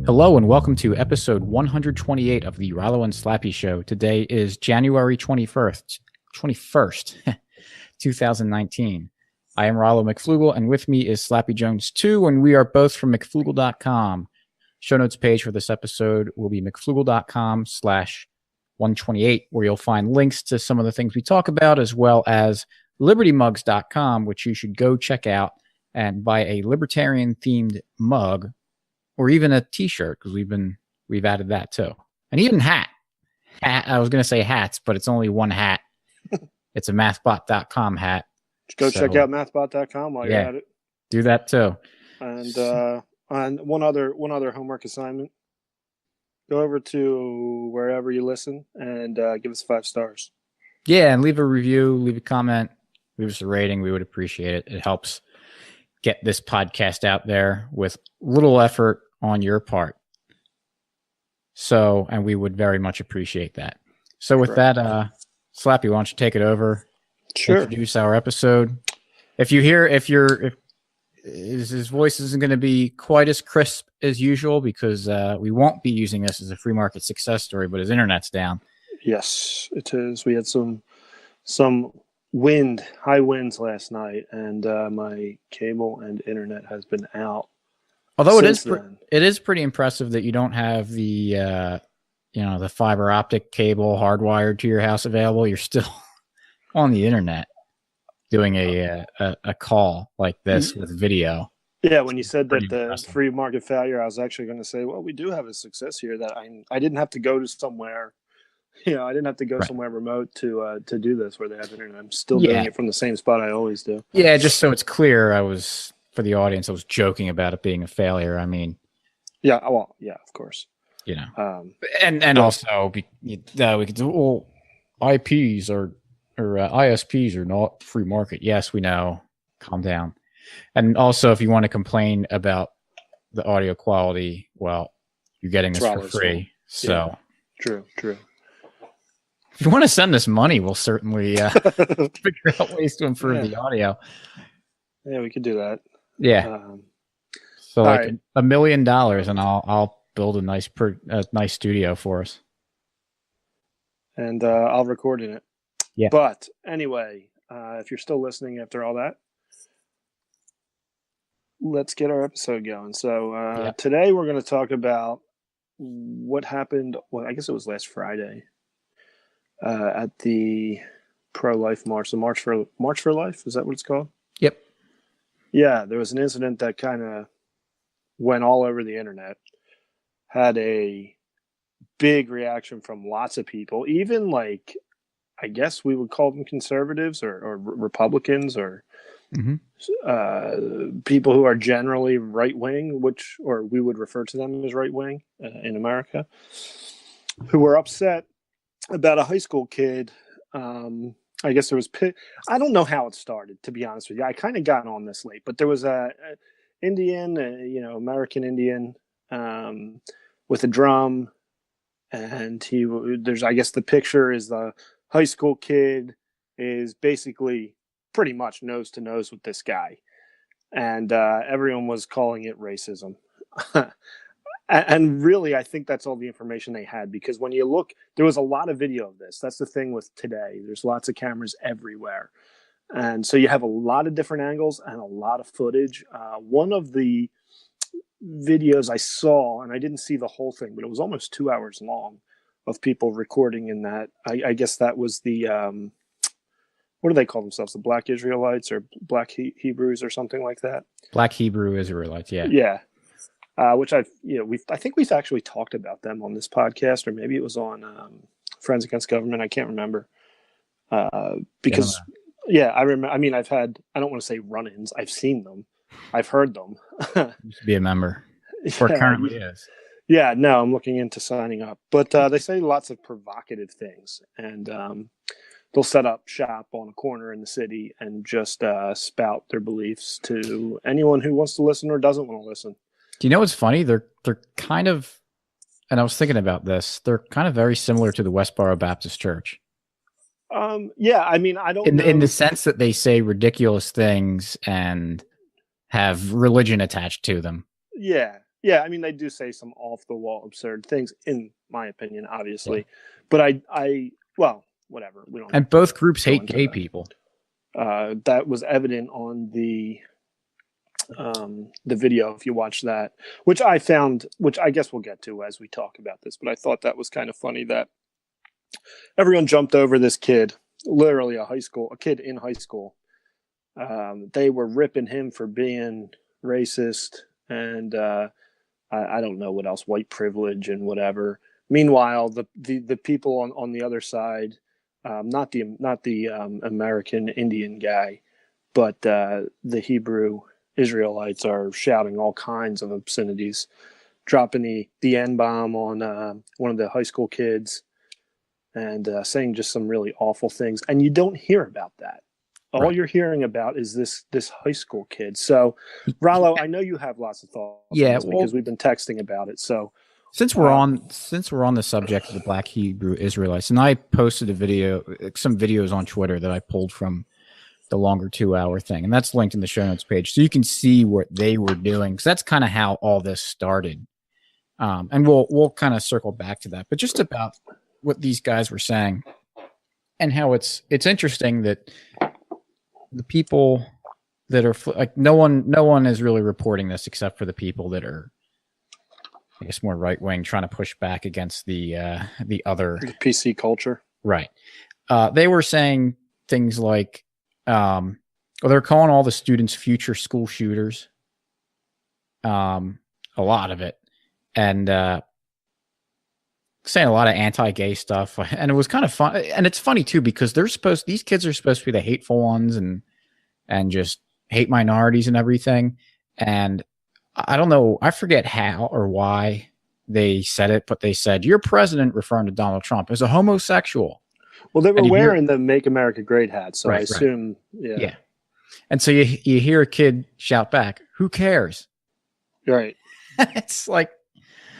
Hello and welcome to episode 128 of the Rollo and Slappy Show. Today is January 21st, 2019. I am Rollo McFlugel, and with me is Slappy Jones 2, and we are both from McFlugel.com. Show notes page for this episode will be McFlugel.com/128, where you'll find links to some of the things we talk about, as well as LibertyMugs.com, which you should go check out and buy a libertarian-themed mug, or even a t-shirt, because we've added that too. And even hat. I was going to say hats, but it's only one hat. It's a mathbot.com hat. Go check out mathbot.com while you're at it. Do that too. And one other homework assignment. Go over to wherever you listen and give us 5 stars. Yeah, and leave a review, leave a comment, leave us a rating. We would appreciate it. It helps get this podcast out there with little effort on your part. So, and we would very much appreciate that. So with that, Slappy, why don't you take it over? Sure. Introduce our episode. If his voice isn't going to be quite as crisp as usual, because we won't be using this as a free market success story, but his internet's down. Yes, it is. We had some high winds last night, and my cable and internet has been out. Although it is pretty impressive that you don't have the the fiber optic cable hardwired to your house available. You're still on the internet doing a call like this with video. Yeah, when you said that the free market failure, I was actually going to say, well, we do have a success here that I didn't have to go to somewhere. I didn't have to go somewhere remote to do this where they have internet. I'm still doing it from the same spot I always do. Yeah, just so it's clear, for the audience, I was joking about it being a failure. I mean, of course. And also we could do, well, IPs or ISPs are not free market. Yes, we know. Calm down. And also, if you want to complain about the audio quality, well, you're getting this for free. So true. If you want to send us money, we'll certainly figure out ways to improve the audio. Yeah, we could do that. Yeah. So like $1 million, and I'll build a nice studio for us. And I'll record in it. Yeah. But anyway, if you're still listening after all that, let's get our episode going. So today we're going to talk about what happened. Well, I guess it was last Friday at the pro-life march, the March for Life. Is that what it's called? Yep. Yeah, there was an incident that kind of went all over the internet, had a big reaction from lots of people, even like, I guess we would call them conservatives or Republicans or people who are generally right-wing, or we would refer to them as right-wing in America, who were upset about a high school kid. I guess there was I don't know how it started, to be honest with you. I kind of got on this late, but there was a Indian, American Indian, with a drum, and I guess the picture is the high school kid is basically pretty much nose to nose with this guy, and everyone was calling it racism. And really, I think that's all the information they had, because when you look, there was a lot of video of this. That's the thing with today. There's lots of cameras everywhere. And so you have a lot of different angles and a lot of footage. One of the videos I saw, and I didn't see the whole thing, but it was almost 2 hours long, of people recording in that. I guess that was the, what do they call themselves? The Black Israelites or Black Hebrews or something like that? Black Hebrew Israelites, yeah. Yeah. Which I think we've actually talked about them on this podcast, or maybe it was on Friends Against Government. I can't remember. Because I remember. I mean, I don't want to say run-ins. I've seen them. I've heard them. Used to be a member, or currently is. Yeah, no, I'm looking into signing up. But they say lots of provocative things, and they'll set up shop on a corner in the city and just spout their beliefs to anyone who wants to listen or doesn't want to listen. Do you know what's funny? They're kind of, and I was thinking about this, they're kind of very similar to the Westboro Baptist Church. Yeah, I mean, I don't know. In the sense that they say ridiculous things and have religion attached to them. Yeah, Yeah, I mean, they do say some off the wall absurd things, in my opinion, obviously. Yeah. But well, whatever. We don't have And to both groups go hate into gay that. people. That was evident on the video, if you watch that, which I found, which I guess we'll get to as we talk about this, but I thought that was kind of funny that everyone jumped over this kid, literally a kid in high school. They were ripping him for being racist and I don't know what else, white privilege and whatever. Meanwhile, the people on the other side, not the American Indian guy, but the Hebrew Israelites are shouting all kinds of obscenities, dropping the N-bomb on one of the high school kids, and saying just some really awful things. And you don't hear about that. All Right. you're hearing about is this high school kid. So, Rollo, I know you have lots of thoughts on Yeah, this well, because we've been texting about it. So, since we're on the subject of the Black Hebrew Israelites, and I posted some videos on Twitter that I pulled from the longer 2-hour thing, and that's linked in the show notes page, so you can see what they were doing. Because that's kind of how all this started, and we'll kind of circle back to that. But just about what these guys were saying, and how it's interesting that the people that are like no one is really reporting this except for the people that are, I guess, more right wing, trying to push back against the other the PC culture, right. They were saying things like, well, they're calling all the students future school shooters. A lot of it, and saying a lot of anti-gay stuff, and it was kind of fun. And it's funny too because these kids are supposed to be the hateful ones and just hate minorities and everything. And I don't know, I forget how or why they said it, but they said your president, referring to Donald Trump, is a homosexual. Well, they were wearing the "Make America Great" hat, so right, I assume, right. Yeah. And so you hear a kid shout back, "Who cares?" Right. It's like,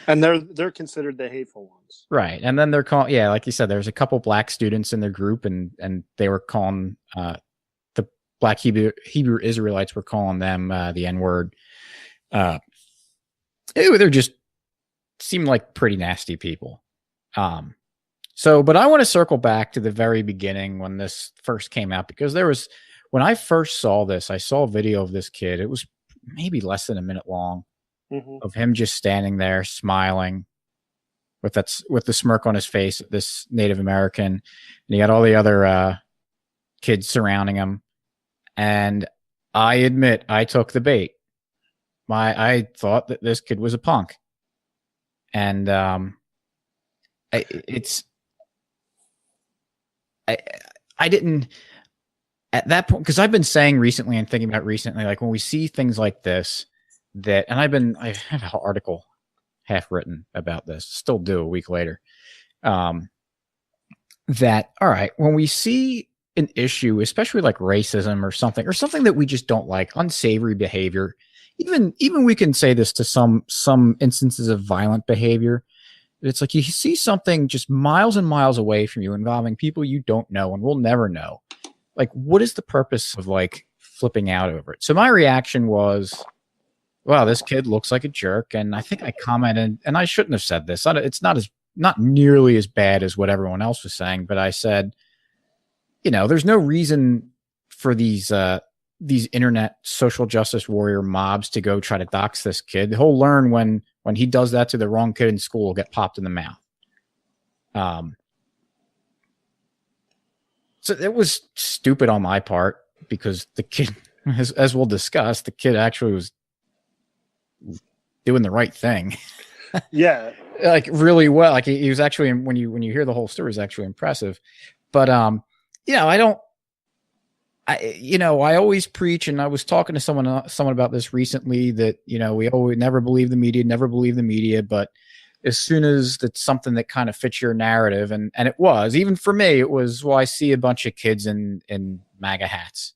and they're considered the hateful ones, right? And then they're calling, yeah, like you said, there's a couple black students in their group, and they were calling the Black Hebrew Israelites were calling them the N-word. They're just seem like pretty nasty people. But I want to circle back to the very beginning when this first came out, because when I first saw this, I saw a video of this kid. It was maybe less than a minute long, of him just standing there smiling with the smirk on his face, this Native American, and he had all the other kids surrounding him. And I admit, I took the bait. I thought that this kid was a punk, and I didn't at that point, because I've been saying recently and thinking about recently, like when we see things like this, and I have an article half written about this, still do a week later, that, all right, when we see an issue, especially like racism or something that we just don't like, unsavory behavior, even we can say this to some instances of violent behavior. It's like you see something just miles and miles away from you involving people you don't know and will never know. Like, what is the purpose of like flipping out over it? So my reaction was, wow, this kid looks like a jerk. And I think I commented, and I shouldn't have said this. It's not nearly as bad as what everyone else was saying, but I said, there's no reason for these internet social justice warrior mobs to go try to dox this kid. He'll learn when he does that to the wrong kid in school, he'll get popped in the mouth. So it was stupid on my part, because the kid, as we'll discuss, the kid actually was doing the right thing. Yeah. Like really well. Like he was actually, when you hear the whole story, is actually impressive. But I always preach, and I was talking to someone about this recently, that, we always never believe the media, but as soon as it's something that kind of fits your narrative, and it was, even for me, it was, well, I see a bunch of kids in MAGA hats,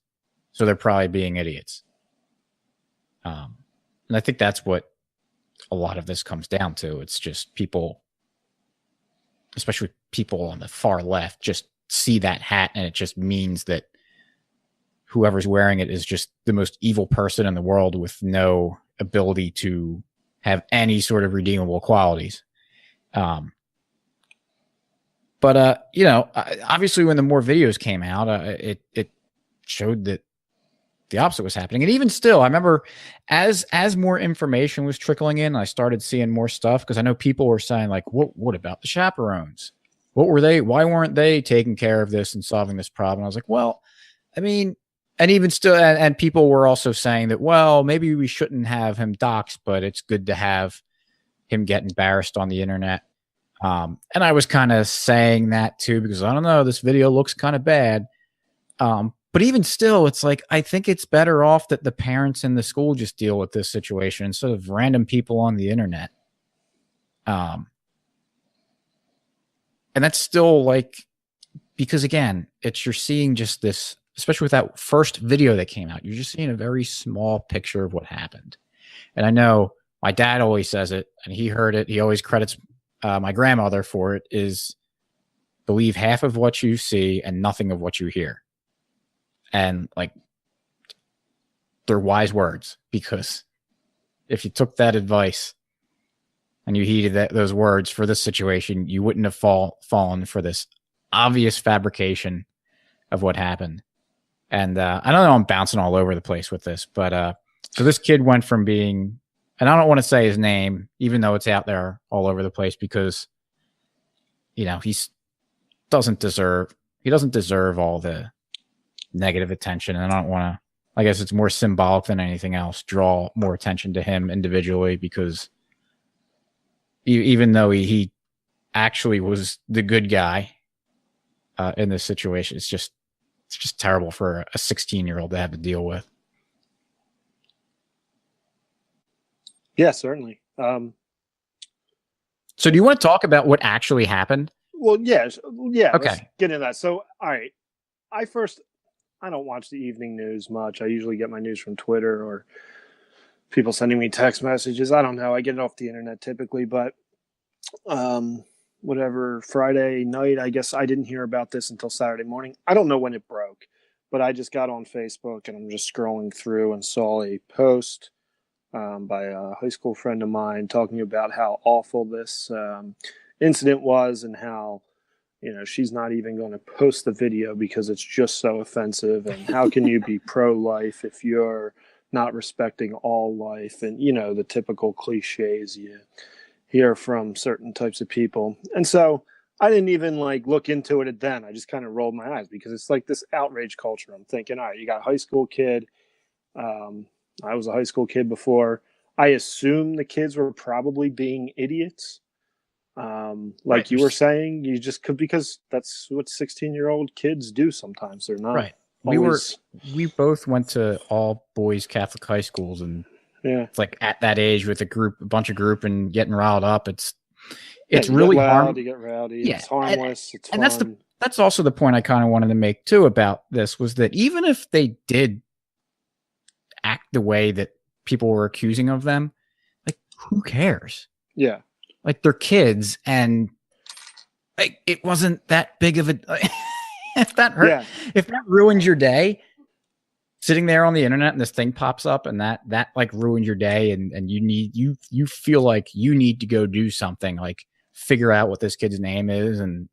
so they're probably being idiots. And I think that's what a lot of this comes down to. It's just people, especially people on the far left, just see that hat, and it just means that whoever's wearing it is just the most evil person in the world with no ability to have any sort of redeemable qualities. But you know, obviously when the more videos came out, it showed that the opposite was happening. And even still, I remember as more information was trickling in, I started seeing more stuff, because I know people were saying like, what about the chaperones? What were they? Why weren't they taking care of this and solving this problem? I was like, well, I mean, and even still, and people were also saying that, well, maybe we shouldn't have him doxxed, but it's good to have him get embarrassed on the internet. And I was kind of saying that too, because I don't know, this video looks kind of bad. But even still, it's like, I think it's better off that the parents in the school just deal with this situation instead of random people on the internet. And that's still like, because again, you're seeing just this, especially with that first video that came out, you're just seeing a very small picture of what happened. And I know my dad always says it, and he heard it. He always credits my grandmother for it, is believe half of what you see and nothing of what you hear. And like, they're wise words, because if you took that advice and you heeded those words for this situation, you wouldn't have fallen for this obvious fabrication of what happened. And I don't know, I'm bouncing all over the place with this, but so this kid went from being, and I don't want to say his name, even though it's out there all over the place, because, you know, he doesn't deserve all the negative attention. And I don't want to, I guess it's more symbolic than anything else, draw more attention to him individually, because even though he actually was the good guy in this situation, it's just terrible for a 16-year-old to have to deal with. Yeah, certainly. So do you want to talk about what actually happened? Well, yeah. Okay. Let's get into that. So, all right. I don't watch the evening news much. I usually get my news from Twitter or people sending me text messages. I don't know. I get it off the internet typically, but whatever, Friday night, I guess I didn't hear about this until Saturday morning. I don't know when it broke, but I just got on Facebook and I'm just scrolling through and saw a post by a high school friend of mine talking about how awful this incident was, and how, you know, she's not even going to post the video because it's just so offensive. And how can you be pro-life if you're not respecting all life? And, you know, the typical cliches you hear from certain types of people. And so I didn't even like look into it then. I just kind of rolled my eyes, because it's like this outrage culture. I'm thinking, all right, you got a high school kid. I was a high school kid before. I assume the kids were probably being idiots. Like right. You were saying, you just could, because that's what 16-year-old kids do sometimes. They're not right. Always... We both went to all boys Catholic high schools, and yeah, it's like at that age with a bunch of group and getting riled up, it's really hard. You get rowdy. Yeah. It's harmless. It's fun. And that's also the point I kind of wanted to make too about this, was that even if they did act the way that people were accusing of them, like, who cares? Yeah. Like, they're kids, and like, it wasn't that big of a if that hurt, yeah. If that ruins your day, sitting there on the internet and this thing pops up and that like ruins your day, and you feel like you need to go do something, like figure out what this kid's name is and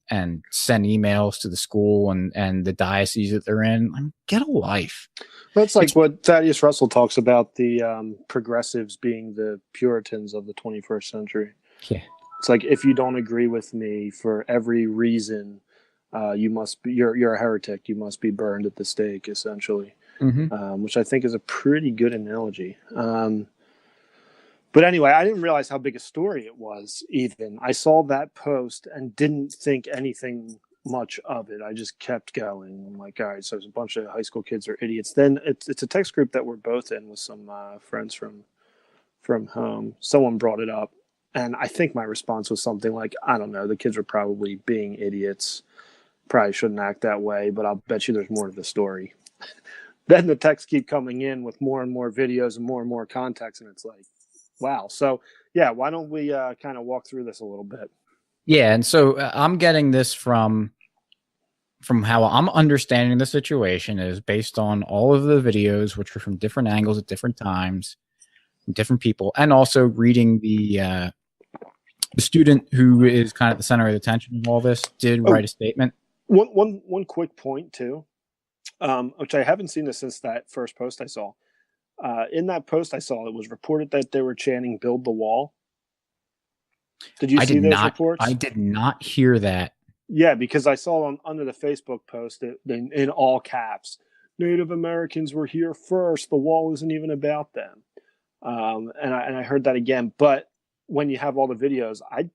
send emails to the school and the diocese that they're in. Like, get a life. That's like what Thaddeus Russell talks about, the progressives being the Puritans of the 21st century. Yeah. It's like, if you don't agree with me for every reason, you're a heretic. You must be burned at the stake, essentially. Mm-hmm. Which I think is a pretty good analogy. But anyway, I didn't realize how big a story it was even. I saw that post and didn't think anything much of it. I just kept going. I'm like, all right, so there's a bunch of high school kids are idiots. Then it's a text group that we're both in with some friends from home. Someone brought it up, and I think my response was something like, I don't know, the kids were probably being idiots. Probably shouldn't act that way, but I'll bet you there's more to the story. Then the texts keep coming in with more and more videos and more context, and it's like, wow. So, yeah, why don't we kind of walk through this a little bit? Yeah, and so I'm getting this from how I'm understanding the situation is based on all of the videos, which are from different angles at different times. different people, and also reading the student who is kind of at the center of attention of all this did write a statement. One quick point too, which I haven't seen this since that first post I saw. In that post I saw, it was reported that they were chanting "Build the Wall." Did you see those reports? I did not hear that. Yeah, because I saw under the Facebook post in all caps, "Native Americans were here first. The wall isn't even about them." And I heard that again. But when you have all the videos, I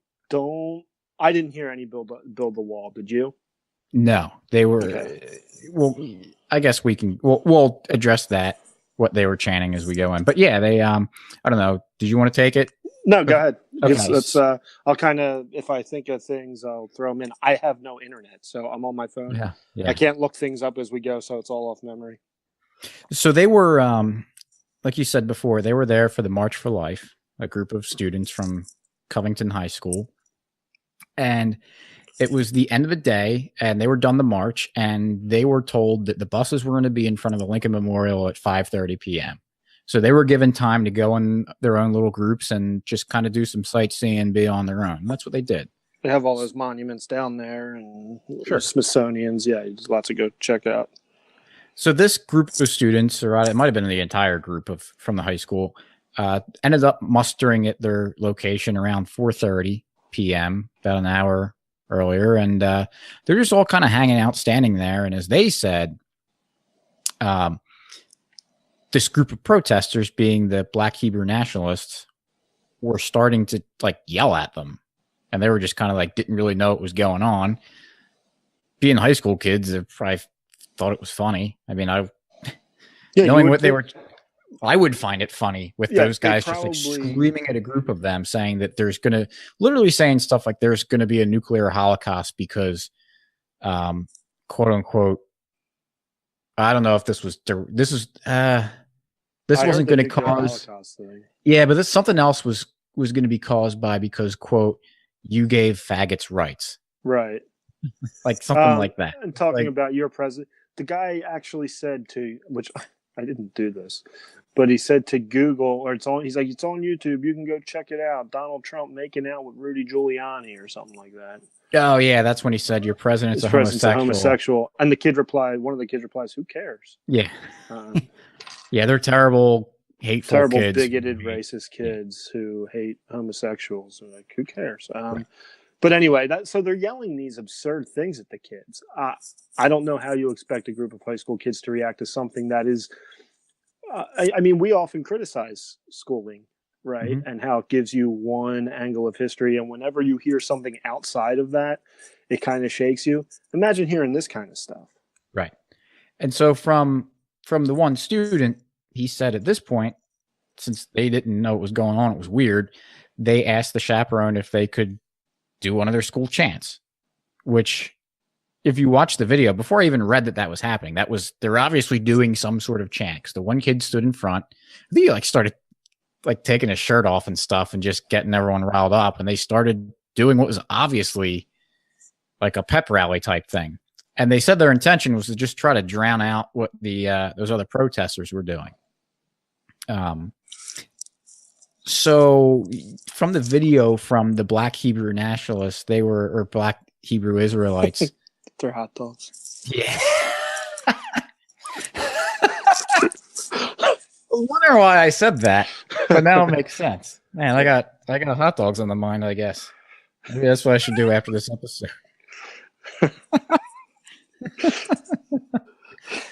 didn't hear any build the wall. Did you? No, they were. Okay. Well, I guess we'll address that, what they were chanting as we go in. But yeah, they I don't know. Did you want to take it? No, go ahead. Okay. I'll kind of, if I think of things, I'll throw them in. I have no internet, so I'm on my phone. Yeah. I can't look things up as we go, so it's all off memory. So they were, like you said before, they were there for the March for Life, a group of students from Covington High School. And it was the end of the day, and they were done the march, and they were told that the buses were going to be in front of the Lincoln Memorial at 5:30 p.m. So they were given time to go in their own little groups and just kind of do some sightseeing, be on their own. That's what they did. They have all those monuments down there and Smithsonian's. Yeah, there's lots to go check out. So this group of students, or it might have been the entire group from the high school, ended up mustering at their location around 4:30 p.m., about an hour earlier. And they're just all kind of hanging out, standing there. And as they said, this group of protesters, being the Black Hebrew nationalists, were starting to yell at them. And they were just kind of didn't really know what was going on. Being high school kids, they probably thought it was funny. I mean, knowing what they were, I would find it funny with those guys just screaming at a group of them, saying that literally saying stuff like there's going to be a nuclear holocaust because, quote unquote, I don't know if this wasn't going to cause. Yeah, but something else was going to be caused by because, quote, you gave faggots rights. Right. Something like that. And talking about your president, the guy actually said which I didn't do this, but he said to Google, or it's on YouTube. You can go check it out. Donald Trump making out with Rudy Giuliani or something like that. Oh yeah, that's when he said your president's a homosexual. And the kid replied, one of the kids replies, "Who cares?" Yeah. Yeah, they're terrible, hateful kids. Bigoted, racist kids who hate homosexuals. They're like, who cares? Right. But anyway, so they're yelling these absurd things at the kids. I don't know how you expect a group of high school kids to react to something that is, I mean, we often criticize schooling, right? Mm-hmm. And how it gives you one angle of history. And whenever you hear something outside of that, it kind of shakes you. Imagine hearing this kind of stuff. Right. And so from the one student, he said at this point, since they didn't know what was going on, it was weird, they asked the chaperone if they could do one of their school chants, which if you watch the video, before I even read that was happening, they're obviously doing some sort of chant. The one kid stood in front. I think he started taking his shirt off and stuff and just getting everyone riled up. And they started doing what was obviously like a pep rally type thing. And they said their intention was to just try to drown out what those other protesters were doing. So from the video from the Black Hebrew nationalists, or Black Hebrew Israelites. They're hot dogs. Yeah. I wonder why I said that, but now it makes sense. Man, I got hot dogs on the mind, I guess. Maybe that's what I should do after this episode.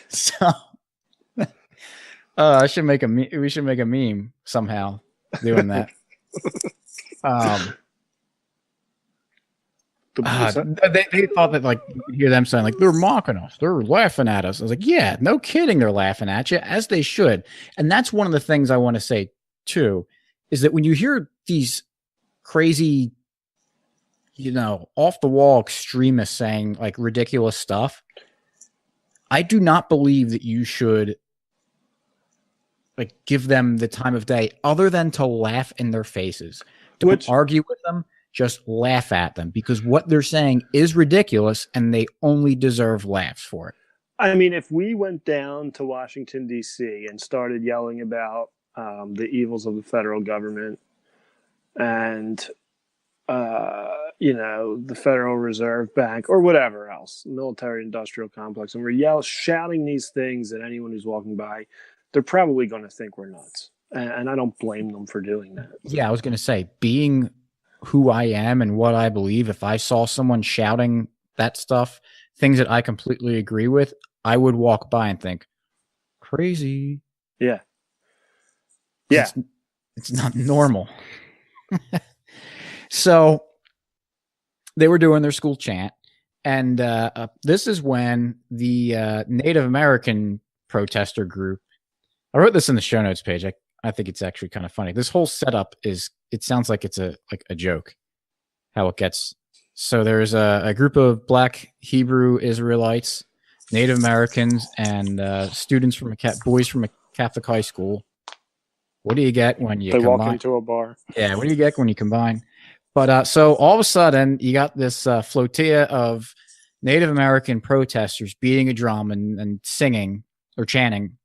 So we should make a meme somehow doing that. They thought that you could hear them saying they're mocking us, they're laughing at us. I was like, yeah, no kidding, they're laughing at you, as they should. And that's one of the things I want to say too, is that when you hear these crazy, off the wall extremists saying ridiculous stuff, I do not believe that you should give them the time of day other than to laugh in their faces. Don't argue with them, just laugh at them, because what they're saying is ridiculous and they only deserve laughs for it. I mean, if we went down to Washington, D.C. and started yelling about the evils of the federal government and the Federal Reserve Bank or whatever else, military industrial complex, and we're shouting these things at anyone who's walking by, they're probably going to think we're nuts. And I don't blame them for doing that. Yeah, I was going to say, being who I am and what I believe, if I saw someone shouting that stuff, things that I completely agree with, I would walk by and think, crazy. Yeah. Yeah. It's not normal. So they were doing their school chant. And this is when the Native American protester group, I wrote this in the show notes page. I think it's actually kind of funny. This whole setup it sounds like it's a joke, how it gets. So there's a group of Black Hebrew Israelites, Native Americans, and students from boys from a Catholic high school. What do you get when you combine? Walk into a bar? Yeah, what do you get when you combine? But so all of a sudden, you got this flotilla of Native American protesters beating a drum and singing or chanting,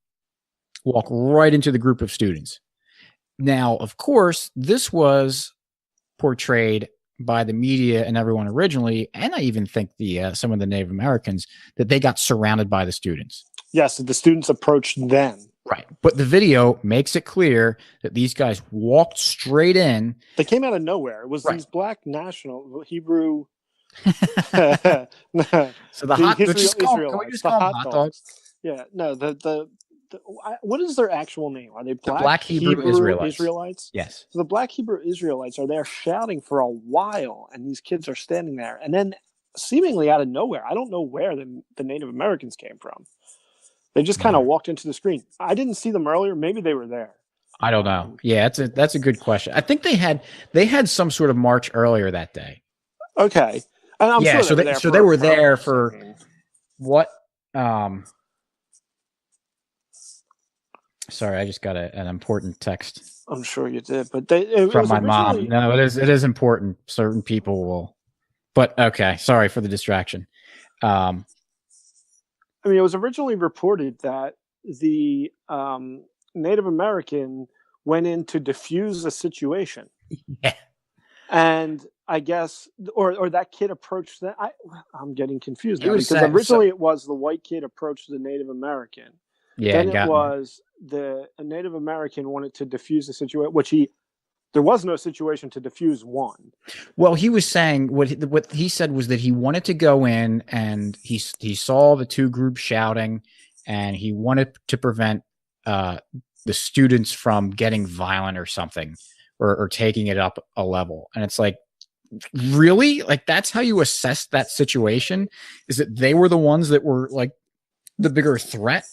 walk right into the group of students. Now, of course, this was portrayed by the media and everyone originally, and I even think some of the Native Americans, that they got surrounded by the students. Yes, the students approached them. Right. But the video makes it clear that these guys walked straight in. They came out of nowhere. It was these Black national Hebrew. So the hot dogs. Can we just call them hot dogs? Yeah. No, what is their actual name? Are they Black Hebrew Israelites? Yes. So the Black Hebrew Israelites are there shouting for a while, and these kids are standing there. And then seemingly out of nowhere, I don't know where the Native Americans came from. They just kind of walked into the screen. I didn't see them earlier. Maybe they were there. I don't know. Yeah, that's a good question. I think they had some sort of march earlier that day. Okay. And I'm sure they were there for what? Sorry, I just got an important text. I'm sure you did, but from my mom. No, it is important. Certain people will. But okay, sorry for the distraction. I mean, it was originally reported that the Native American went in to defuse a situation. Yeah. And I guess, or that kid approached them. I'm getting confused now, because originally it was the white kid approached the Native American. Yeah. Then it was the Native American wanted to defuse the situation, there was no situation to defuse one. Well, he was saying what he said was that he wanted to go in and he saw the two groups shouting, and he wanted to prevent the students from getting violent or something, or taking it up a level. And it's like, really? Like, that's how you assess that situation? Is that they were the ones that were like the bigger threat?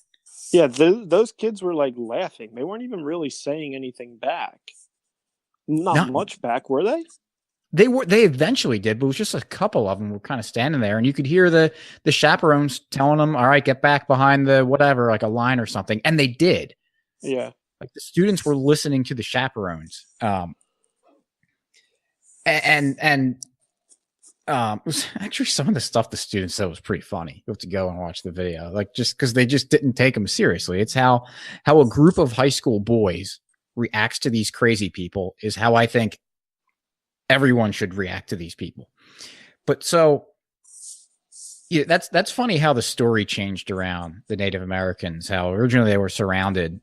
Yeah, those kids were like laughing. They weren't even really saying anything back. Not much back, were they? They eventually did, but it was just a couple of them were kind of standing there, and you could hear the chaperones telling them, all right, get back behind the whatever, like a line or something. And they did. Yeah. Like, the students were listening to the chaperones. It was actually some of the stuff the students said was pretty funny. You have to go and watch the video, like, just because they just didn't take them seriously. It's how a group of high school boys reacts to these crazy people is how I think everyone should react to these people. But so, yeah, that's funny how the story changed around the Native Americans, how originally they were surrounded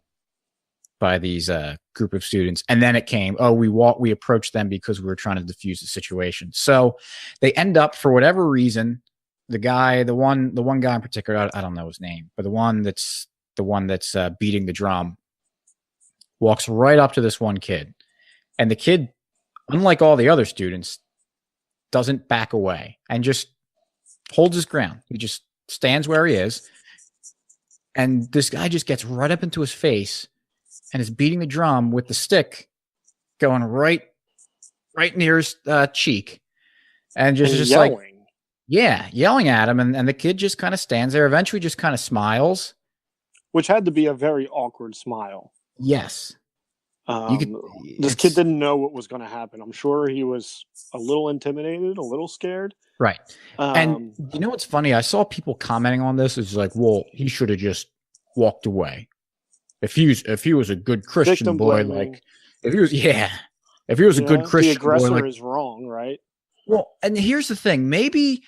by these group of students, and then it came, we approached them because we were trying to defuse the situation. So they end up, for whatever reason, the one guy in particular, I don't know his name, but the one that's beating the drum, walks right up to this one kid, and the kid, unlike all the other students, doesn't back away and just holds his ground. He just stands where he is, and this guy just gets right up into his face and is beating the drum with the stick going right near his cheek, and just yelling. Like, yeah, yelling at him, and the kid just kind of stands there, eventually just kind of smiles, which had to be a very awkward smile. Yes. This kid didn't know what was going to happen. I'm sure he was a little intimidated, a little scared. Right. And you know what's funny? I saw people commenting on this. It's like, well, he should have just walked away. if he was a good Christian Victim boy, blaming. like if he was a good Christian the aggressor boy, like, is wrong, right? well, and here's the thing, maybe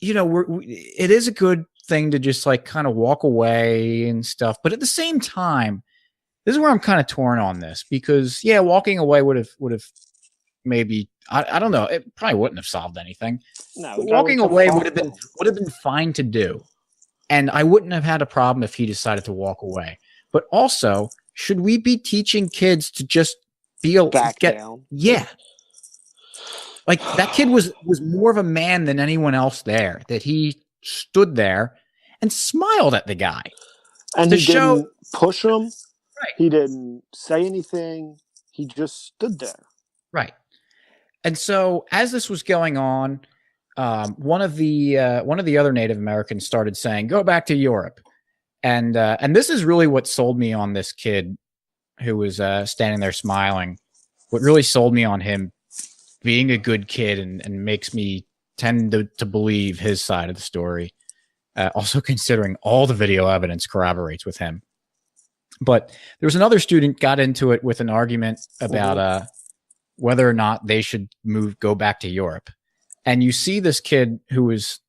it is a good thing to just like kind of walk away and stuff, but at the same time, this is where I'm kind of torn on this because walking away would have maybe I don't know, it probably wouldn't have solved anything. No, But walking away would have been fine to do. And I wouldn't have had a problem if he decided to walk away. But also, should we be teaching kids to just back down? Yeah. Like that kid was more of a man than anyone else there, that he stood there and smiled at the guy. And he didn't push him. Right. He didn't say anything. He just stood there. Right. And so as this was going on, one of the other Native Americans started saying, "Go back to Europe," and this is really what sold me on this kid who was standing there smiling. What really sold me on him being a good kid and makes me tend to believe his side of the story. Also, considering all the video evidence corroborates with him. But there was another student got into it with an argument about whether or not they should go back to Europe. And you see this kid who was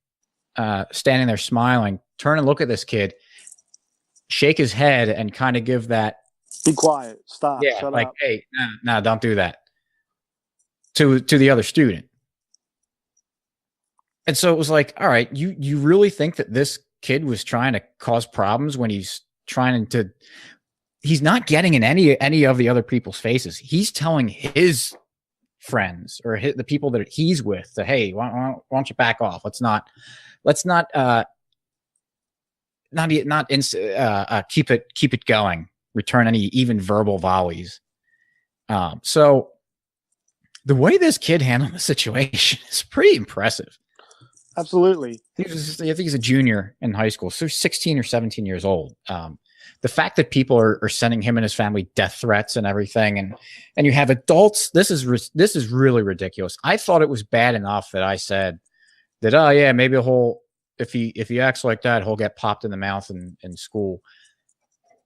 standing there smiling, turn and look at this kid, shake his head and kind of give that, be quiet, stop, shut up. Hey, no, don't do that to the other student. And so it was like, all right, you really think that this kid was trying to cause problems when he's not getting in any of the other people's faces. He's telling his friends or the people that he's with that, hey, why don't you back off? Let's not keep it going. Return any even verbal volleys. So the way this kid handled the situation is pretty impressive. Absolutely. I think he's a junior in high school, so 16 or 17 years old. The fact that people are sending him and his family death threats and everything, and you have adults, this is really ridiculous. I thought it was bad enough that I said that, oh yeah, maybe if he acts like that, he'll get popped in the mouth in school.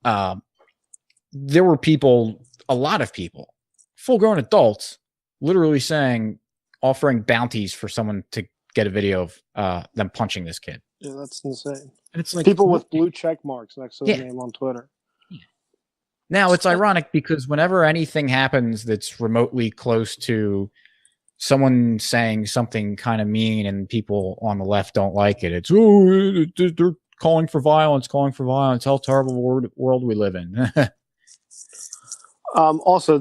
There were a lot of people, full-grown adults, literally offering bounties for someone to get a video of them punching this kid. Yeah, that's insane. And it's like people with blue check marks next to their name on Twitter. Yeah. Now it's ironic because whenever anything happens that's remotely close to someone saying something kind of mean and people on the left don't like it, it's they're calling for violence. How terrible world we live in. Also,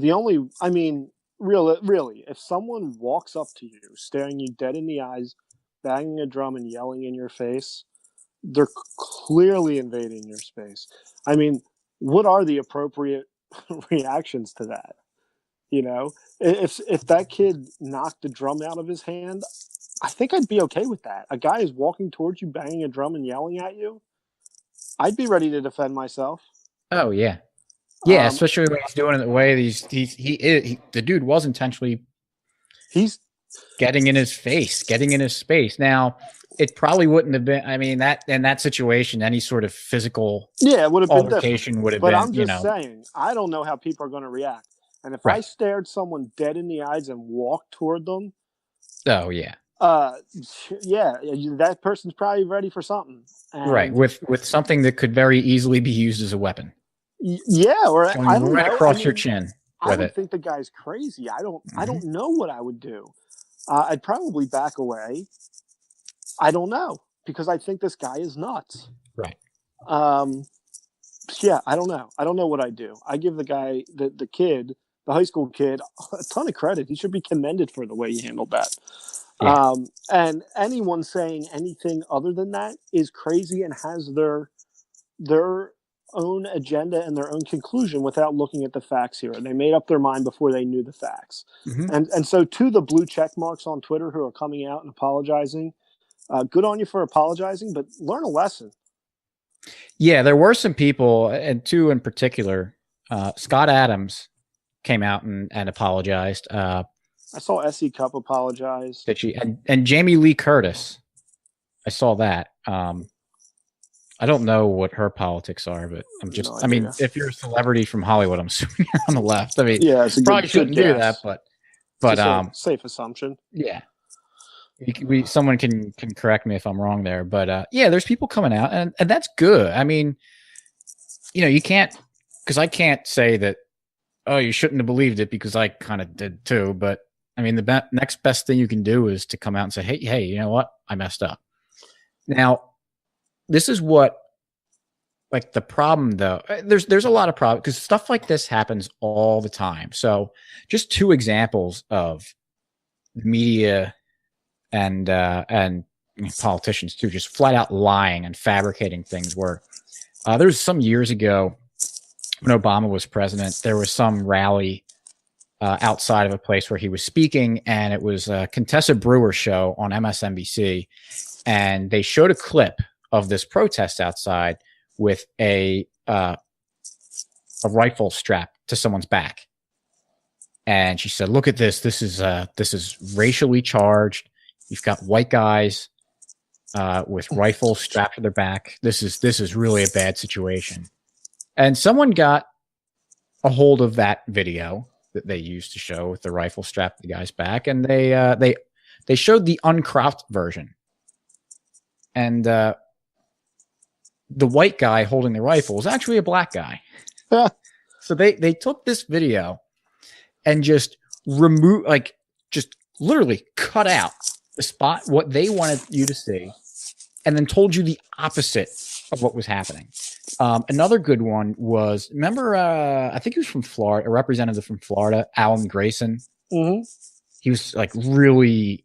really, if someone walks up to you, staring you dead in the eyes, banging a drum and yelling in your face, they're clearly invading your space. I mean, what are the appropriate reactions to that? If that kid knocked the drum out of his hand, I think I'd be okay with that. A guy is walking towards you, banging a drum and yelling at you. I'd be ready to defend myself. Oh yeah. Yeah, especially when he's doing it the way the dude was intentionally. He's getting in his space. Now, it probably wouldn't have been. I mean, that in that situation, any sort of physical it would have altercation been would have been. But I'm just saying, I don't know how people are going to react. And if I stared someone dead in the eyes and walked toward them, oh yeah, that person's probably ready for something. And with something that could very easily be used as a weapon. Yeah, or I don't know. Across your chin. I would think the guy's crazy. I don't know what I would do. I'd probably back away. I don't know, because I think this guy is nuts. Right. Yeah, I don't know. I don't know what I'd do. I give the guy, the kid, the high school kid, a ton of credit. He should be commended for the way he handled that. Yeah. And anyone saying anything other than that is crazy and has their own agenda and their own conclusion without looking at the facts here. They made up their mind before they knew the facts. Mm-hmm. And so to the blue check marks on Twitter who are coming out and apologizing, good on you for apologizing, but learn a lesson. Yeah, there were some people, and two in particular, Scott Adams came out and apologized. I saw S.E. Cup apologize. And Jamie Lee Curtis. I saw that. I don't know what her politics are, but I'm just, No I mean, idea. if you're a celebrity from Hollywood, I'm assuming you're on the left. I mean, Yeah, it's a probably good shouldn't do guess. that, but, It's a safe assumption. yeah, someone can correct me if I'm wrong there, but, yeah, there's people coming out and that's good. I mean, you can't, cause I can't say that, oh, you shouldn't have believed it because I kind of did too. But I mean, the next best thing you can do is to come out and say, hey, you know what? I messed up. Now, this is what, like, the problem though. There's a lot of problems because stuff like this happens all the time. So, just two examples of media and politicians too, just flat out lying and fabricating things. Where there was some years ago when Obama was president, there was some rally outside of a place where he was speaking, and it was a Contessa Brewer show on MSNBC, and they showed a clip of this protest outside with a rifle strapped to someone's back, and she said, "Look at this. This is racially charged. You've got white guys with rifles strapped to their back. This is really a bad situation." And someone got a hold of that video that they used to show with the rifle strapped to the guy's back, and they showed the uncropped version. And the white guy holding the rifle was actually a black guy. So they took this video and just just literally cut out the spot, what they wanted you to see, and then told you the opposite of what was happening. Another good one was, remember, I think he was from Florida, a representative from Florida, Alan Grayson. Mm-hmm. He was like really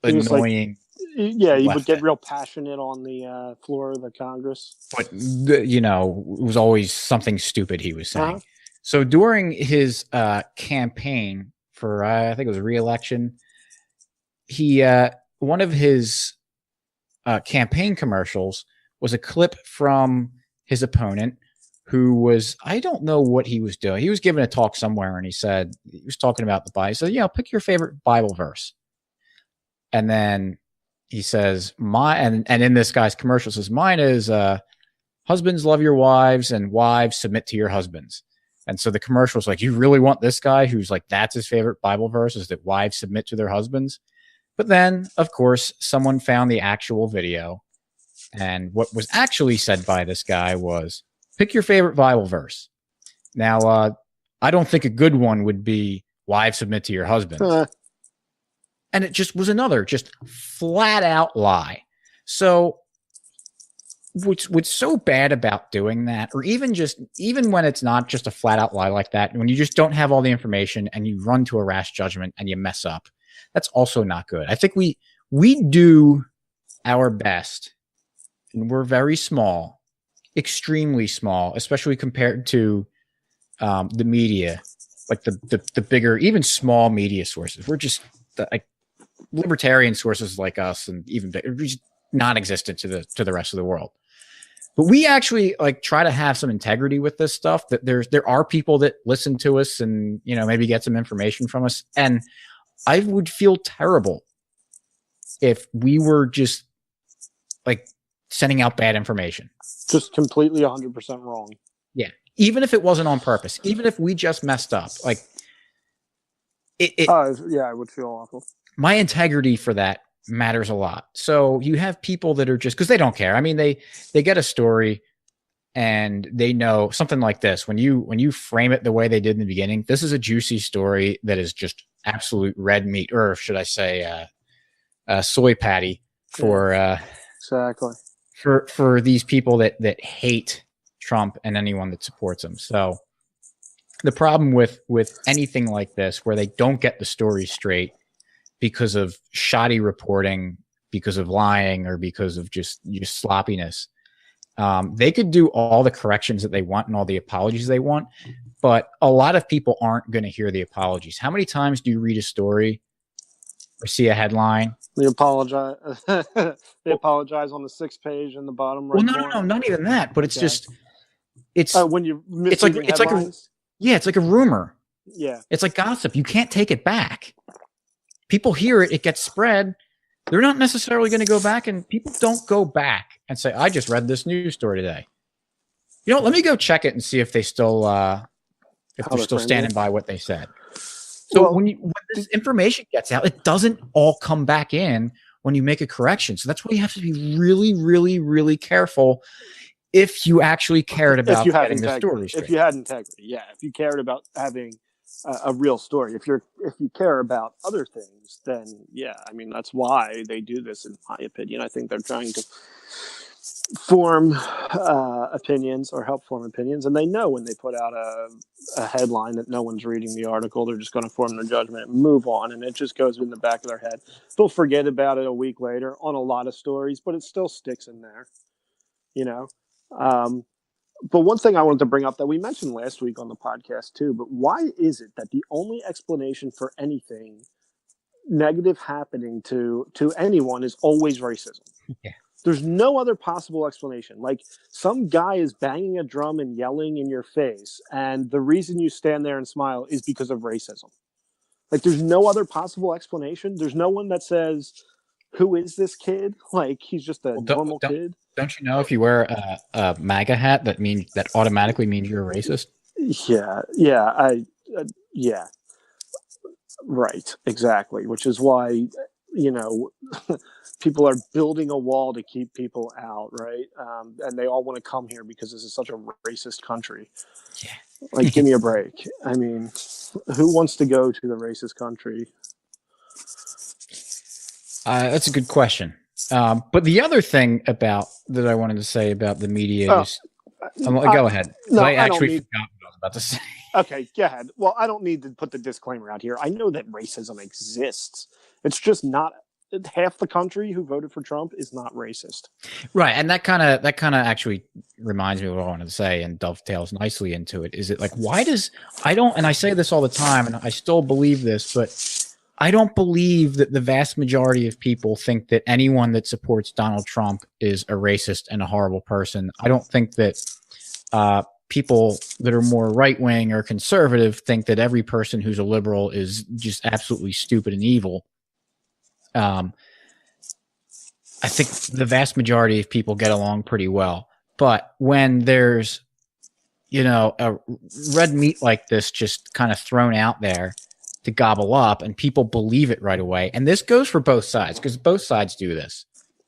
annoying. He would get real passionate on the floor of the Congress. But, it was always something stupid he was saying. So during his campaign for, I think it was re-election, he one of his campaign commercials was a clip from his opponent, who was, I don't know what he was doing. He was giving a talk somewhere, and he was talking about the Bible. He said, pick your favorite Bible verse. And then he says, and in this guy's commercial says, mine is, husbands, love your wives, and wives, submit to your husbands. And so the commercial is like, you really want this guy who's like, that's his favorite Bible verse, is that wives submit to their husbands. But then, of course, someone found the actual video. And what was actually said by this guy was, pick your favorite Bible verse. Now, I don't think a good one would be, wives submit to your husbands. And it just was another just flat out lie. So what's so bad about doing that, or even when it's not just a flat out lie like that, when you just don't have all the information and you run to a rash judgment and you mess up, that's also not good. I think we do our best, and we're very small, extremely small, especially compared to the media, like the bigger, even small media sources. We're just like libertarian sources like us, and even bigger, just non-existent to the rest of the world. But we actually try to have some integrity with this stuff. That there are people that listen to us and maybe get some information from us. And I would feel terrible if we were just sending out bad information, just completely 100% wrong. Yeah, even if it wasn't on purpose, even if we just messed up, I would feel awful. My integrity for that matters a lot. So you have people that are just, because they don't care. I mean, they get a story and they know something like this. When you frame it the way they did in the beginning, this is a juicy story that is just absolute red meat, or should I say, soy patty for exactly for these people that hate Trump and anyone that supports him. So the problem with anything like this, where they don't get the story straight because of shoddy reporting, because of lying, or because of just sloppiness, they could do all the corrections that they want and all the apologies they want, but a lot of people aren't going to hear the apologies. How many times do you read a story or see a headline? They apologize. They apologize on the 6th page in the bottom right. Well, no, not even that. But it's just, when you it's like it's like a rumor. Yeah, it's like gossip. You can't take it back. People hear it, it gets spread. They're not necessarily going to go back, and people don't go back and say, I just read this news story today. You know, let me go check it and see if they still if they're still standing by what they said. So when this information gets out, it doesn't all come back in when you make a correction. So that's why you have to be really, really, really careful if you actually cared about getting the story straight. If you had integrity, yeah. If you cared about having a real story, if you care about other things, then yeah. I mean, that's why they do this, in my opinion. I think they're trying to form opinions or help form opinions, and they know when they put out a headline that no one's reading the article, they're just going to form their judgment and move on, and it just goes in the back of their head. They'll forget about it a week later on a lot of stories, but it still sticks in there, you know. But one thing I wanted to bring up that we mentioned last week on the podcast too, but why is it that the only explanation for anything negative happening to anyone is always racism? Yeah. There's no other possible explanation. Like, some guy is banging a drum and yelling in your face, and the reason you stand there and smile is because of racism. Like, there's no other possible explanation. There's no one that says, who is this kid? Like, he's just a normal kid. Don't you know if you wear a MAGA hat that automatically means you're a racist? Yeah. Right, exactly. Which is why, you know, people are building a wall to keep people out, right? And they all want to come here because this is such a racist country. Yeah. Like, give me a break. I mean, who wants to go to the racist country? That's a good question. But the other thing that I wanted to say about the media is, go ahead. No, I actually forgot what I was about to say. Okay, go ahead. Well, I don't need to put the disclaimer out here. I know that racism exists. It's just not half the country who voted for Trump is not racist. Right, and that kind of actually reminds me of what I wanted to say and dovetails nicely into it. Is it like, why does and I say this all the time, and I still believe this, but I don't believe that the vast majority of people think that anyone that supports Donald Trump is a racist and a horrible person. I don't think that people that are more right-wing or conservative think that every person who's a liberal is just absolutely stupid and evil. I think the vast majority of people get along pretty well. But when there's, you know, a red meat like this just kind of thrown out there to gobble up, and people believe it right away. And this goes for both sides, because both sides do this.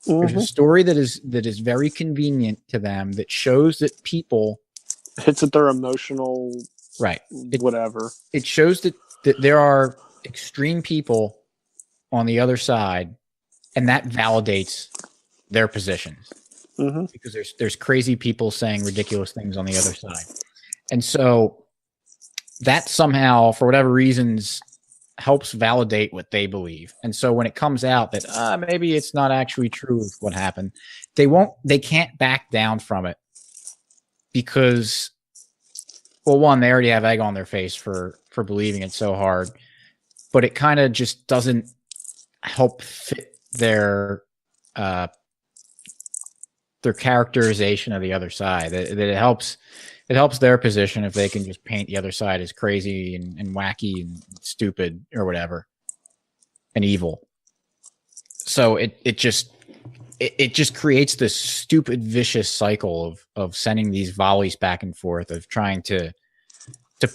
Mm-hmm. There's a story that is very convenient to them, that shows that people hits at their emotional whatever. It shows that there are extreme people on the other side, and that validates their positions. Mm-hmm. Because there's crazy people saying ridiculous things on the other side. And so that somehow, for whatever reasons, helps validate what they believe. And so when it comes out that maybe it's not actually true of what happened, they can't back down from it, because, well, one, they already have egg on their face for believing it so hard, but it kind of just doesn't help fit their characterization of the other side. That it helps their position if they can just paint the other side as crazy and wacky and stupid or whatever and evil. So it just creates this stupid, vicious cycle of sending these volleys back and forth, of trying to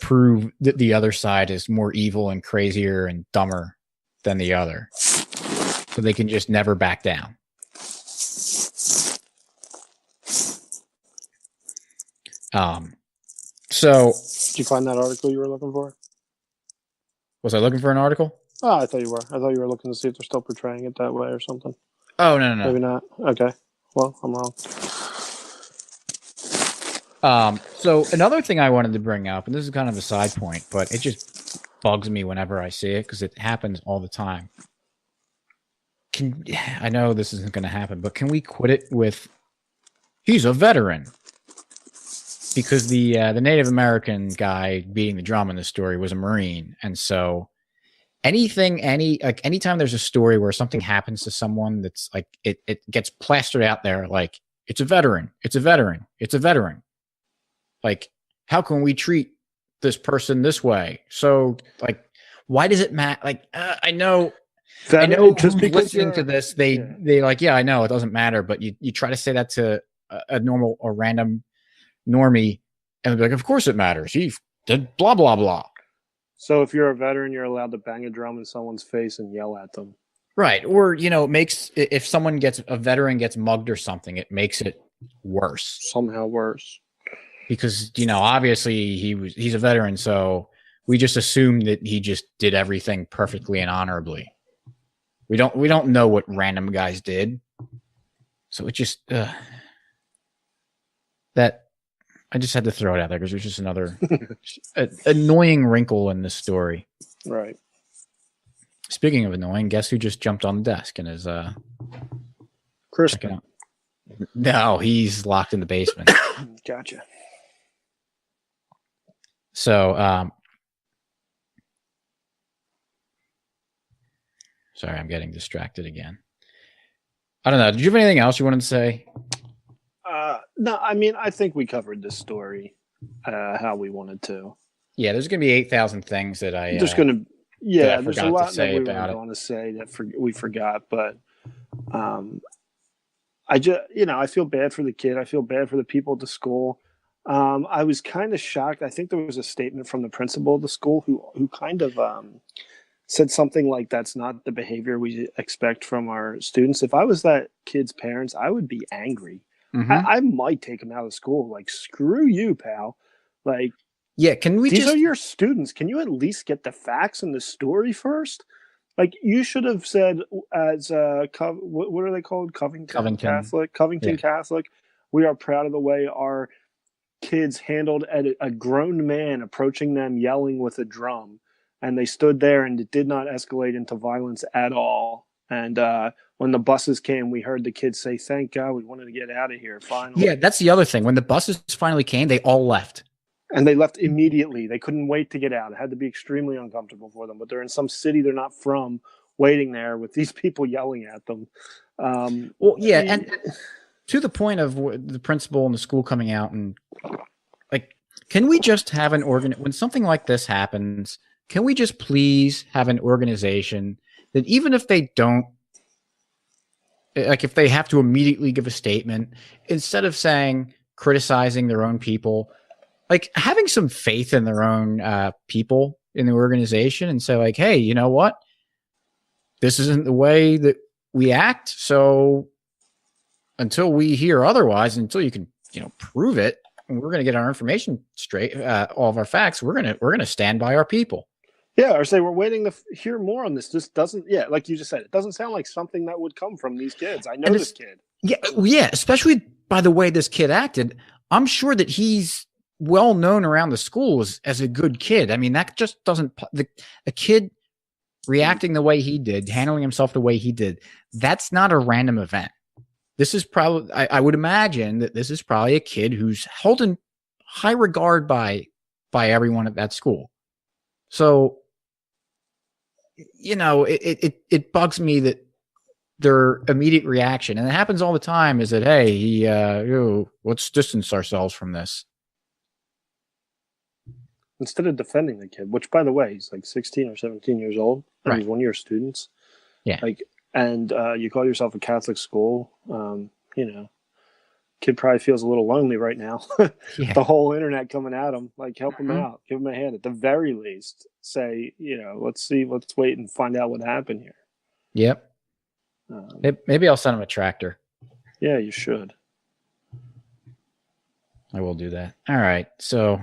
prove that the other side is more evil and crazier and dumber than the other, so they can just never back down. So did you find that article you were looking for? Was I looking for an article? Oh, I thought you were. I thought you were looking to see if they're still portraying it that way or something. Oh, no. Maybe not. Okay. Well, I'm wrong. So another thing I wanted to bring up, and this is kind of a side point, but it just bugs me whenever I see it, because it happens all the time. I know this isn't going to happen, but can we quit it with, he's a veteran? Because the Native American guy beating the drum in the story was a Marine. And so anytime there's a story where something happens to someone that's like, it gets plastered out there, like, it's a veteran, it's a veteran, it's a veteran. Like, how can we treat this person this way? So, like, why does it matter? Like, I know I know just who's because listening to this, they like, yeah, I know it doesn't matter, but you try to say that to a normal or random normie, and they'll be like, of course it matters. He did blah blah blah. So if you're a veteran, you're allowed to bang a drum in someone's face and yell at them. Right. Or, it makes, if a veteran gets mugged or something, it makes it worse. Somehow worse. Because, obviously he's a veteran, so we just assume that he just did everything perfectly and honorably. We don't know what random guys did. So it just, that, I just had to throw it out there because there's just another annoying wrinkle in this story. Right. Speaking of annoying, guess who just jumped on the desk and is Crispin. No, he's locked in the basement. Gotcha. So, sorry, I'm getting distracted again. I don't know. Did you have anything else you wanted to say? No, I mean, I think we covered this story how we wanted to. Yeah, there's going to be 8,000 things that I just going to. Yeah, there's a lot that we were going to say that we forgot, but I just, I feel bad for the kid. I feel bad for the people at the school. I was kind of shocked. I think there was a statement from the principal of the school who kind of said something like, that's not the behavior we expect from our students. If I was that kid's parents, I would be angry. Mm-hmm. I might take him out of school. Like, screw you, pal. Like, yeah, can we these are your students. Can you at least get the facts and the story first? Like, you should have said, as what are they called? Covington Catholic. Covington Catholic. We are proud of the way our kids handled a grown man approaching them yelling with a drum, and they stood there and it did not escalate into violence at all. And when the buses came, we heard the kids say, thank God, we wanted to get out of here finally. Yeah, that's the other thing. When the buses finally came, they all left. And they left immediately. They couldn't wait to get out. It had to be extremely uncomfortable for them. But they're in some city they're not from, waiting there with these people yelling at them. Well, yeah, and to the point of the principal and the school coming out and, like, can we just have when something like this happens, can we just please have an organization that even if they don't, like, if they have to immediately give a statement, instead of criticizing their own people, like, having some faith in their own people in the organization and say, like, hey, you know what? This isn't the way that we act. So until we hear otherwise, until you can, prove it, and we're going to get our information straight, all of our facts, we're going to stand by our people. Yeah, or say we're waiting to hear more on this. Just doesn't, like you just said, it doesn't sound like something that would come from these kids. I know this kid. Yeah, especially by the way this kid acted. I'm sure that he's well known around the school as a good kid. I mean, that just doesn't, a kid reacting the way he did, handling himself the way he did, that's not a random event. This is probably, I would imagine that this is probably a kid who's held in high regard by everyone at that school. So, it bugs me that their immediate reaction, and it happens all the time, is that, hey, let's distance ourselves from this. Instead of defending the kid, which, by the way, he's like 16 or 17 years old, and he's one of your students. Yeah. Like, and you call yourself a Catholic school, kid probably feels a little lonely right now. Yeah. The whole internet coming at him, like, help him out, give him a hand. At the very least, say, let's wait and find out what happened here. Yep. Maybe I'll send him a tractor. Yeah, you should. I will do that. All right. So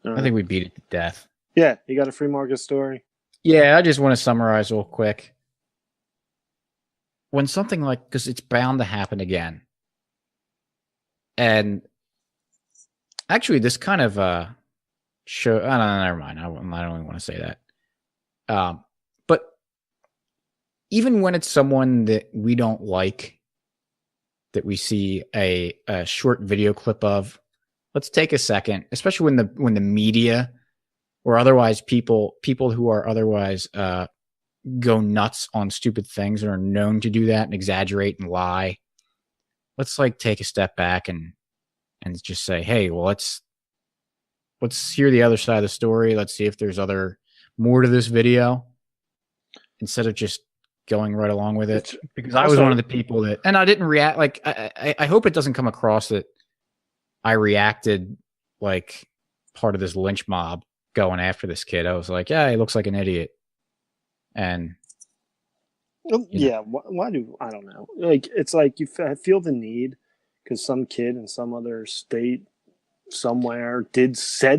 I think we beat it to death. Yeah. You got a free market story? Yeah. I just want to summarize real quick. When something because it's bound to happen again. And actually this kind of show, I don't know, never mind. I don't even want to say that. But even when it's someone that we don't like, that we see a short video clip of, let's take a second, especially when the media or otherwise people who are otherwise go nuts on stupid things and are known to do that and exaggerate and lie. Let's take a step back and just say, hey, well, let's hear the other side of the story. Let's see if there's more to this video. instead of just going right along with it. Because I also, was one of the people that, and I didn't react. Like, I hope it doesn't come across that I reacted like part of this lynch mob going after this kid. I was like, yeah, he looks like an idiot. And yeah, why do I don't know? Like, it's like I feel the need because some kid in some other state somewhere didn't say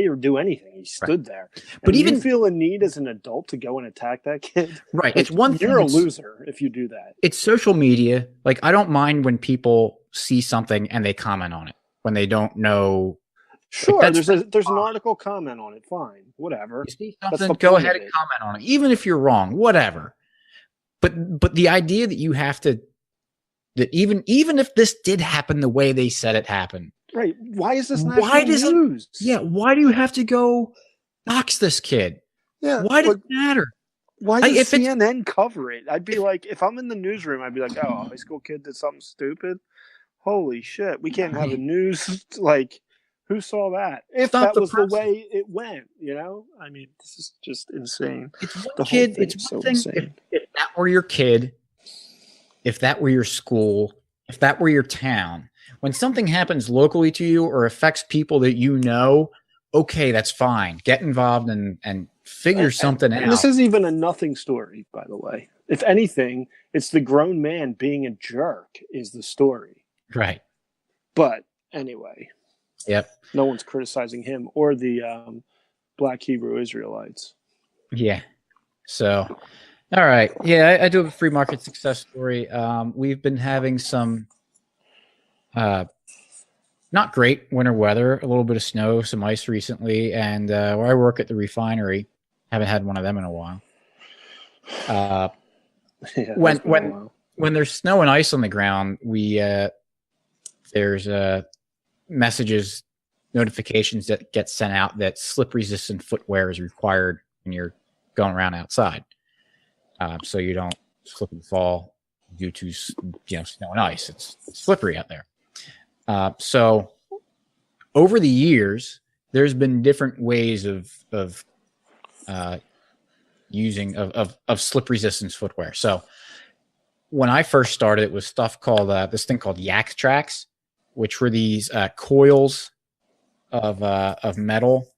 or do anything. He stood there. But even you feel a need as an adult to go and attack that kid, right? Like, it's one thing. You're a loser if you do that. It's social media. Like, I don't mind when people see something and they comment on it when they don't know. Sure, like, there's an article, comment on it, fine, whatever. You see something, go ahead and comment on it, even if you're wrong, whatever. But the idea that you have to, that even if this did happen the way they said it happened, right? Why is this national news? Why do you have to go box this kid? Yeah, why does it matter? Why does CNN cover it? I'd be like, if I'm in the newsroom, I'd be like, oh, a high school kid did something stupid. Holy shit, we can't have a news like. Who saw that? If that was the way it went, I mean, this is just insane. It's one kid. It's one thing. If that were your kid, if that were your school, if that were your town, when something happens locally to you or affects people that you know, okay, that's fine. Get involved and figure something out. This is even a nothing story, by the way. If anything, it's the grown man being a jerk is the story. Right. But anyway. Yep. No one's criticizing him or the Black Hebrew Israelites. Yeah. So, all right. Yeah, I do have a free market success story. We've been having some not great winter weather, a little bit of snow, some ice recently. And where I work at the refinery, haven't had one of them in a while. When there's snow and ice on the ground, there's messages, notifications that get sent out that slip resistant footwear is required when you're going around outside, so you don't slip and fall due to snow and ice. It's slippery out there. So over the years, there's been different ways of using slip resistance footwear. So when I first started, it was stuff called this thing called Yak Tracks, which were these coils of metal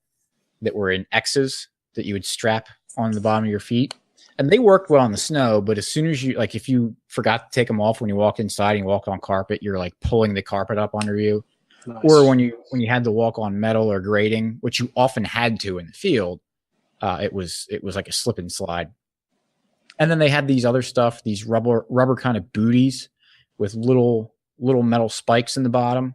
that were in X's that you would strap on the bottom of your feet. And they worked well in the snow, but as soon as if you forgot to take them off when you walk inside and you walk on carpet, you're like pulling the carpet up under you. Nice. Or when you had to walk on metal or grating, which you often had to in the field, it was like a slip and slide. And then they had these other stuff, these rubber kind of booties with little metal spikes in the bottom.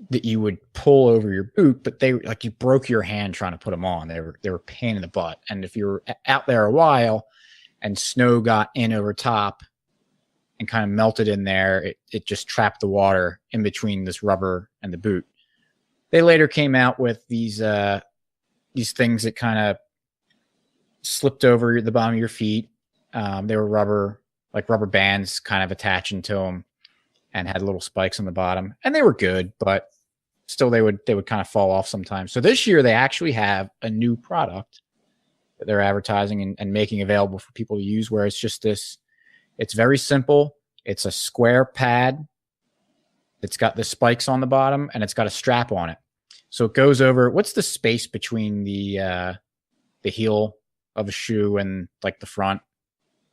That you would pull over your boot, but you broke your hand trying to put them on. They were a pain in the butt. And if you were out there a while and snow got in over top and kind of melted in there, it just trapped the water in between this rubber and the boot. They later came out with these things that kind of slipped over the bottom of your feet. They were rubber bands kind of attaching to them, and had little spikes on the bottom, and they were good, but still they would kind of fall off sometimes. So this year they actually have a new product that they're advertising and making available for people to use, where it's just this, it's very simple. It's a square pad. It's got the spikes on the bottom and it's got a strap on it. So it goes over, what's the space between the heel of a shoe and like the front?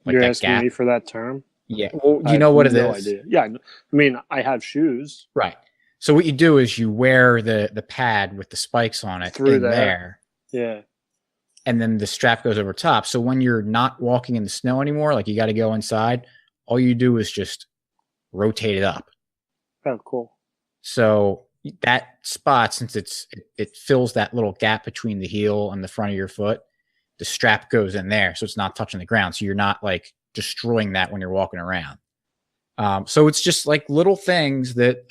Like You're asking me for that term? Yeah. Well, do you know what it is? No idea. Yeah. I mean, I have shoes. Right. So what you do is you wear the pad with the spikes on it through there. Yeah. And then the strap goes over top. So when you're not walking in the snow anymore, like you got to go inside, all you do is just rotate it up. Oh, cool. So that spot, since it fills that little gap between the heel and the front of your foot, the strap goes in there. So it's not touching the ground. So you're not like destroying that when you're walking around. So it's just like little things that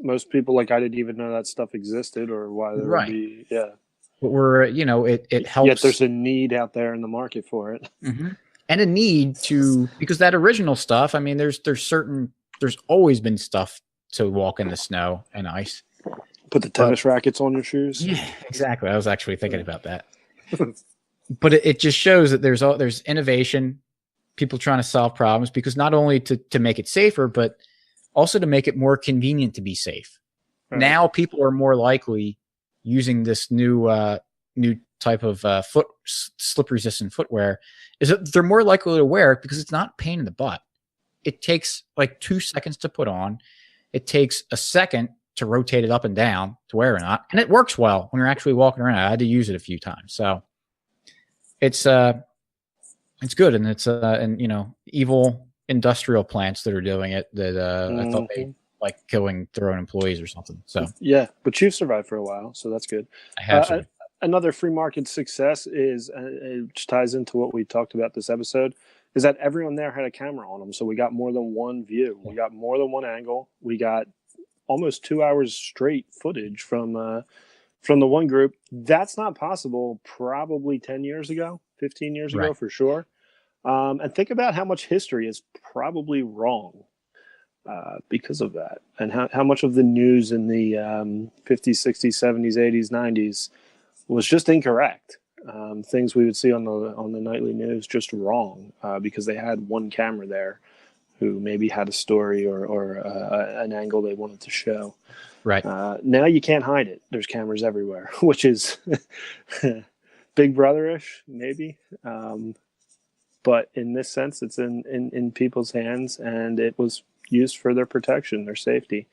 most people, like, I didn't even know that stuff existed or why there would be. Yeah. But it helps. Yet there's a need out there in the market for it. Mm-hmm. And a need to, because that original stuff, I mean, there's always been stuff to walk in the snow and ice. Put the tennis rackets on your shoes. Yeah, exactly. I was actually thinking about that. But it just shows that there's innovation, people trying to solve problems, because not only to make it safer, but also to make it more convenient to be safe. Right. Now people are more likely using this new type of slip resistant footwear, is that they're more likely to wear it because it's not a pain in the butt. It takes like 2 seconds to put on. It takes a second to rotate it up and down to wear or not. And it works well when you're actually walking around. I had to use it a few times. So it's good. And it's, and you know, evil industrial plants that are doing it that, I thought they like killing their own employees or something. So yeah, but you've survived for a while. So that's good. I have another free market success is, which ties into what we talked about this episode, is that everyone there had a camera on them. So we got more than one view. We got more than one angle. We got almost 2 hours straight footage from the one group. That's not possible probably 10 years ago, 15 years ago for sure. And think about how much history is probably wrong because of that. And how much of the news in the 50s, 60s, 70s, 80s, 90s was just incorrect. Things we would see on the nightly news just wrong because they had one camera there who maybe had a story or an angle they wanted to show. Right. Now you can't hide it. There's cameras everywhere, which is Big Brother-ish, maybe. But in this sense, it's in people's hands, and it was used for their protection, their safety,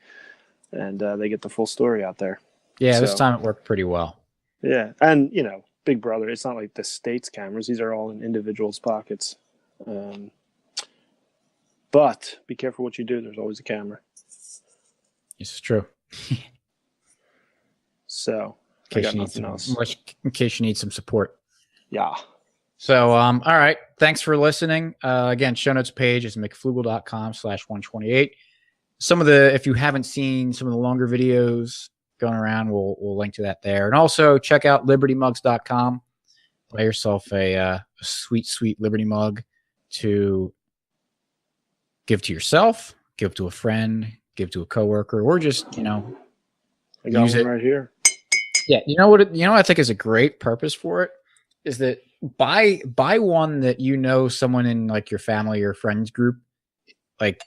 and they get the full story out there. Yeah, so, this time it worked pretty well. Yeah, and, you know, Big Brother, it's not like the state's cameras. These are all in individuals' pockets. But be careful what you do. There's always a camera. This is true. So, in case you need some support. Yeah. So, all right. Thanks for listening. Again, show notes page is mcflugel.com/128. If you haven't seen some of the longer videos going around, we'll link to that there. And also check out libertymugs.com. Buy yourself a sweet, sweet Liberty mug to give to yourself, give to a friend, give to a coworker, or just, you know, I got one right here. Yeah. You know what I think is a great purpose for it is that buy one that, you know, someone in like your family or friends group, like,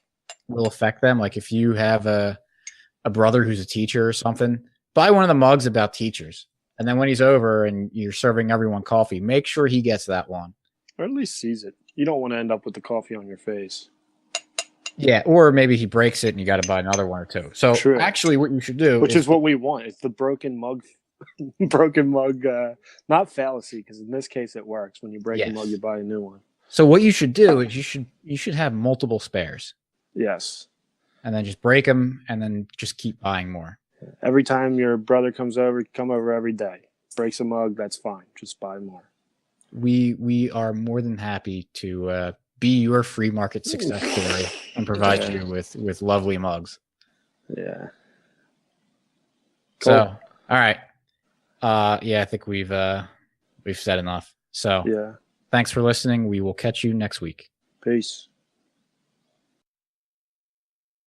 will affect them. Like if you have a brother who's a teacher or something, buy one of the mugs about teachers. And then when he's over and you're serving everyone coffee, make sure he gets that one. Or at least sees it. You don't want to end up with the coffee on your face. Yeah, or maybe he breaks it and you got to buy another one or two. So True. Actually what you should do Which is what we want. It's the broken mug, not fallacy, because in this case it works. When you break a mug, you buy a new one. So what you should do is you should have multiple spares. Yes. And then just break them and then just keep buying more. Every time your brother comes over, come over every day. Breaks a mug, that's fine. Just buy more. We are more than happy to be your free market success story and provide you with lovely mugs. Yeah. Cool. So, all right. I think we've said enough. So, thanks for listening. We will catch you next week. Peace.